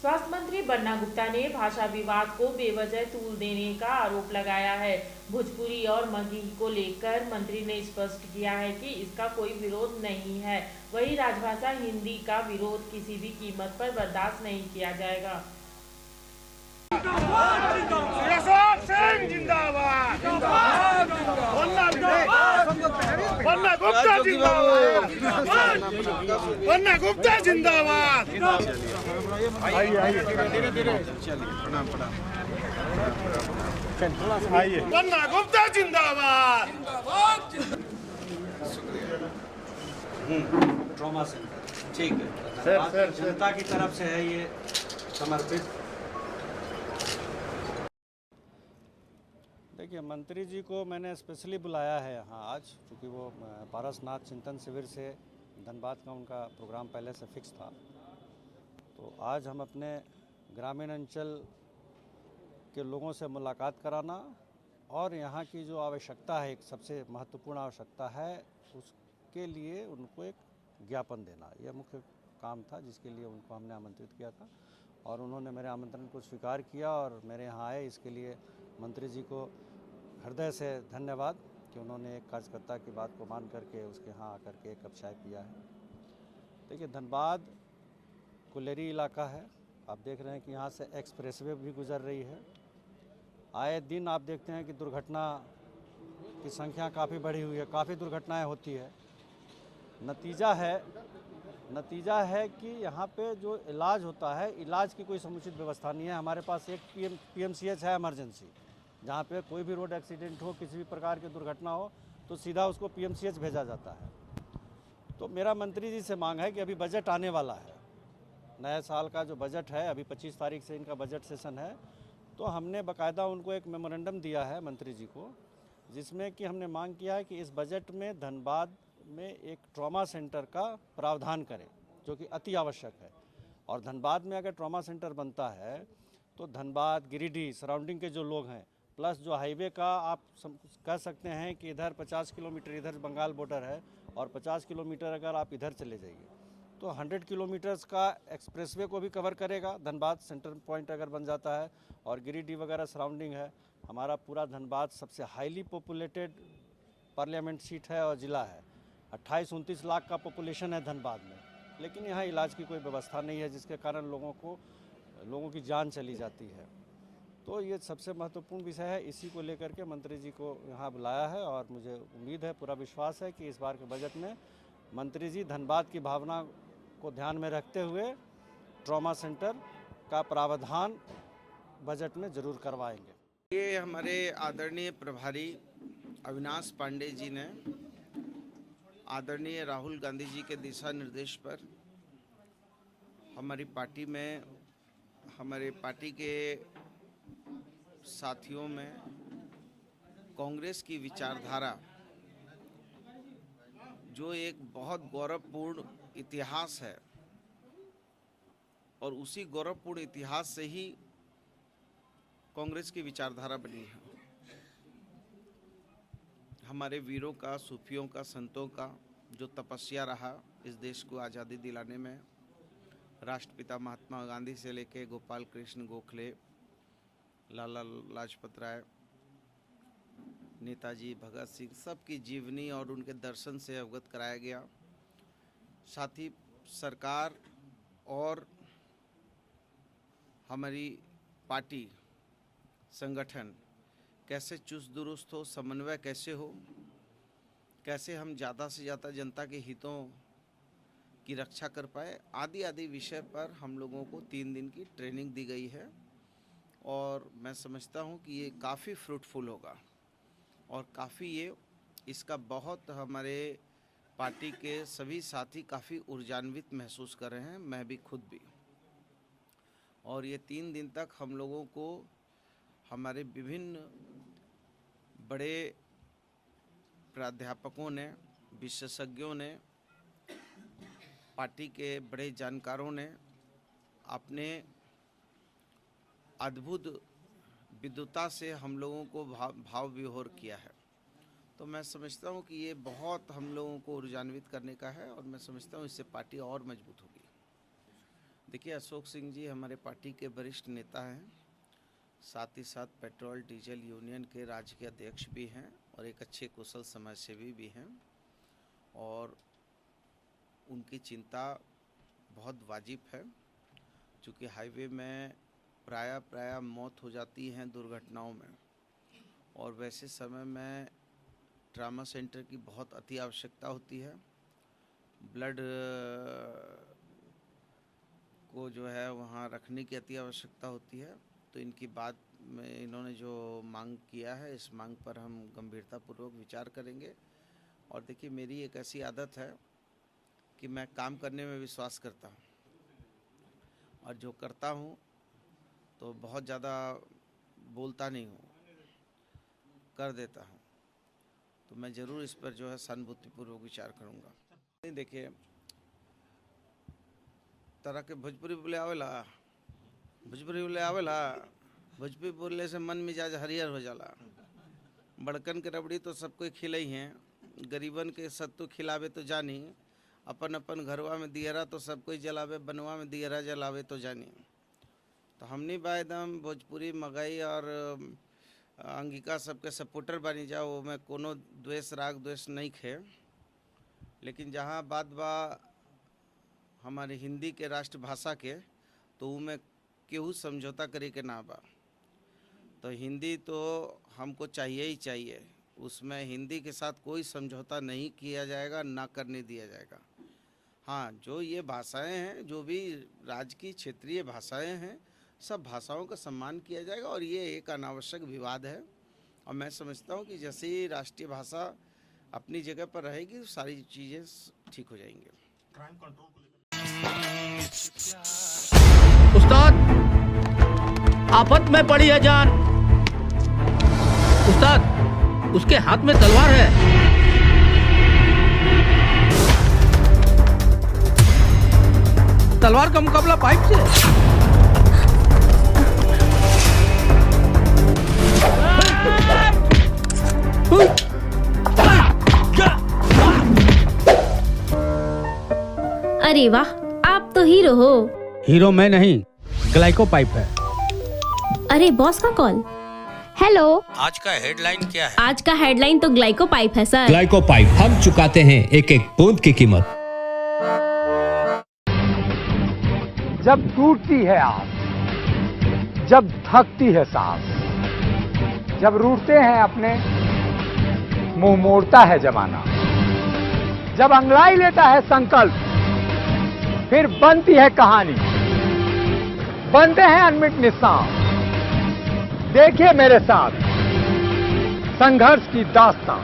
स्वास्थ्य मंत्री बन्ना गुप्ता ने भाषा विवाद को बेवजह तूल देने का आरोप लगाया है। भोजपुरी और मगही को लेकर मंत्री ने स्पष्ट किया है कि इसका कोई विरोध नहीं है। वहीं राजभाषा हिंदी का विरोध किसी भी कीमत पर बर्दाश्त नहीं किया जाएगा। बन्ना गुप्ता जिंदाबाद, बन्ना गुप्ता जिंदाबाद। आइए, बन्ना गुप्ता जिंदाबाद। ट्रॉमा सेंटर ठीक है सर, जनता की तरफ से है ये समर्पित। देखिए, मंत्री जी को मैंने स्पेशली बुलाया है यहाँ आज, क्योंकि वो पारसनाथ चिंतन शिविर से धनबाद का उनका प्रोग्राम पहले से फिक्स था। तो आज हम अपने ग्रामीण अंचल के लोगों से मुलाकात कराना और यहाँ की जो आवश्यकता है, एक सबसे महत्वपूर्ण आवश्यकता है, उसके लिए उनको एक ज्ञापन देना, यह मुख्य काम था जिसके लिए उनको हमने आमंत्रित किया था। और उन्होंने मेरे आमंत्रण को स्वीकार किया और मेरे यहाँ आए। इसके लिए मंत्री जी को हृदय से धन्यवाद कि उन्होंने एक कार्यकर्ता की बात को मान करके उसके यहाँ आकर के एक कप चाय पिया है। देखिए, धनबाद कुलेरी इलाका है, आप देख रहे हैं कि यहाँ से एक्सप्रेसवे भी गुजर रही है। आए दिन आप देखते हैं कि दुर्घटना की संख्या काफ़ी बढ़ी हुई है, काफ़ी दुर्घटनाएं होती है। नतीजा है कि यहाँ पे जो इलाज होता है, इलाज की कोई समुचित व्यवस्था नहीं है। हमारे पास एक PMCH है इमरजेंसी, जहाँ पे कोई भी रोड एक्सीडेंट हो, किसी भी प्रकार की दुर्घटना हो तो सीधा उसको PMCH भेजा जाता है। तो मेरा मंत्री जी से मांग है कि अभी बजट आने वाला है, नए साल का जो बजट है, अभी 25 तारीख से इनका बजट सेशन है। तो हमने बाकायदा उनको एक मेमोरेंडम दिया है मंत्री जी को, जिसमें कि हमने मांग किया है कि इस बजट में धनबाद में एक ट्रॉमा सेंटर का प्रावधान करें, जो कि अति आवश्यक है। और धनबाद में अगर ट्रॉमा सेंटर बनता है तो धनबाद, गिरिडीह, सराउंडिंग के जो लोग हैं, प्लस जो हाईवे का आप कह सकते हैं कि इधर 50 किलोमीटर इधर बंगाल बॉर्डर है और 50 किलोमीटर अगर आप इधर चले जाइए तो 100 किलोमीटर्स का एक्सप्रेसवे को भी कवर करेगा। धनबाद सेंटर पॉइंट अगर बन जाता है और गिरिडीह वगैरह सराउंडिंग है, हमारा पूरा धनबाद सबसे हाईली पॉपुलेटेड पार्लियामेंट सीट है और ज़िला है। 28-29 लाख का पॉपुलेशन है धनबाद में, लेकिन यहाँ इलाज की कोई व्यवस्था नहीं है, जिसके कारण लोगों की जान चली जाती है। तो ये सबसे महत्वपूर्ण विषय है, इसी को लेकर के मंत्री जी को यहाँ बुलाया है। और मुझे उम्मीद है, पूरा विश्वास है कि इस बार के बजट में मंत्री जी धनबाद की भावना को ध्यान में रखते हुए ट्रॉमा सेंटर का प्रावधान बजट में जरूर करवाएंगे। ये हमारे आदरणीय प्रभारी अविनाश पांडे जी ने आदरणीय राहुल गांधी जी के दिशा निर्देश पर हमारी पार्टी में, हमारे पार्टी के साथियों में कांग्रेस की विचारधारा, जो एक बहुत गौरवपूर्ण इतिहास है, और उसी गौरवपूर्ण इतिहास से ही कांग्रेस की विचारधारा बनी है। हमारे वीरों का, सूफियों का, संतों का जो तपस्या रहा इस देश को आज़ादी दिलाने में, राष्ट्रपिता महात्मा गांधी से लेके गोपाल कृष्ण गोखले, लाला लाजपत राय, नेताजी भगत सिंह, सबकी जीवनी और उनके दर्शन से अवगत कराया गया। साथ ही सरकार और हमारी पार्टी संगठन कैसे चुस्त दुरुस्त हो, समन्वय कैसे हो, कैसे हम ज़्यादा से ज़्यादा जनता के हितों की रक्षा कर पाए, आदि आदि विषय पर हम लोगों को 3 दिन की ट्रेनिंग दी गई है। और मैं समझता हूँ कि ये काफ़ी फ्रूटफुल होगा और काफ़ी ये इसका बहुत हमारे पार्टी के सभी साथी काफ़ी ऊर्जान्वित महसूस कर रहे हैं, मैं भी खुद भी। और ये 3 दिन तक हम लोगों को हमारे विभिन्न बड़े प्राध्यापकों ने, विशेषज्ञों ने, पार्टी के बड़े जानकारों ने अपने अद्भुत विद्वता से हम लोगों को भाव विभोर किया है। तो मैं समझता हूँ कि ये बहुत हम लोगों को ऊर्जान्वित करने का है और मैं समझता हूँ इससे पार्टी और मजबूत होगी। देखिए, अशोक सिंह जी हमारे पार्टी के वरिष्ठ नेता हैं, साथ ही साथ पेट्रोल डीजल यूनियन के राज्य के अध्यक्ष भी हैं और एक अच्छे कुशल समाजसेवी भी हैं, और उनकी चिंता बहुत वाजिब है, क्योंकि हाईवे में प्राय मौत हो जाती है दुर्घटनाओं में, और वैसे समय में ट्रामा सेंटर की बहुत अति आवश्यकता होती है। ब्लड को जो है वहाँ रखने की अति आवश्यकता होती है। तो इनकी बात में इन्होंने जो मांग किया है, इस मांग पर हम गंभीरतापूर्वक विचार करेंगे। और देखिए, मेरी एक ऐसी आदत है कि मैं काम करने में विश्वास करता हूँ, और जो करता हूँ तो बहुत ज़्यादा बोलता नहीं हूँ, कर देता हूँ। तो मैं ज़रूर इस पर जो है सहानुभूतिपूर्वक विचार करूँगा। नहीं, देखिए, तरह के भोजपुरी बोले आवेला, भोजपुरी बोलने से मन मिजाज हरियर हो जाला। बड़कन के रबड़ी तो सब कोई खिलई हैं, गरीबन के सत्तू खिलावे तो जानी, अपन अपन घरवा में दियरा तो सब कोई जलावे, बनवा में दियरा जलावे तो जानी। तो हमनी बा एकदम भोजपुरी मगई और अंगिका सबके सपोर्टर बनी जाओ, वो में कोनो द्वेष राग द्वेष नहीं खे। लेकिन जहाँ बात बा हमारे हिंदी के राष्ट्रभाषा के, तो में केहू समझौता करे के ना बा। तो हिंदी तो हमको चाहिए ही चाहिए, उसमें हिंदी के साथ कोई समझौता नहीं किया जाएगा, ना करने दिया जाएगा। हाँ, जो ये भाषाएं हैं, जो भी राज्य की क्षेत्रीय भाषाएं हैं, सब भाषाओं का सम्मान किया जाएगा, और ये एक अनावश्यक विवाद है। और मैं समझता हूँ कि जैसे ही राष्ट्रीय भाषा अपनी जगह पर रहेगी, सारी चीज़ें ठीक हो जाएंगी। उस्ताद, आफत में पड़ी है जान। उस्ताद, उसके हाथ में तलवार है। तलवार का मुकाबला पाइप से। अरे वाह, आप तो हीरो हो। हीरो मैं नहीं, ग्लाइको पाइप है। अरे बॉस का कॉल। हेलो, आज का हेडलाइन क्या है? आज का हेडलाइन तो ग्लाइको पाइप है सर। ग्लाइको पाइप, हम चुकाते हैं एक एक बूंद की कीमत। जब टूटती है आस, जब थकती है सांस, जब रूठते हैं अपने, मुंह मोड़ता है जमाना, जब अंगड़ाई लेता है संकल्प, फिर बनती है कहानी, बनते हैं अनमिट निशान। देखिए मेरे साथ संघर्ष की दास्तां।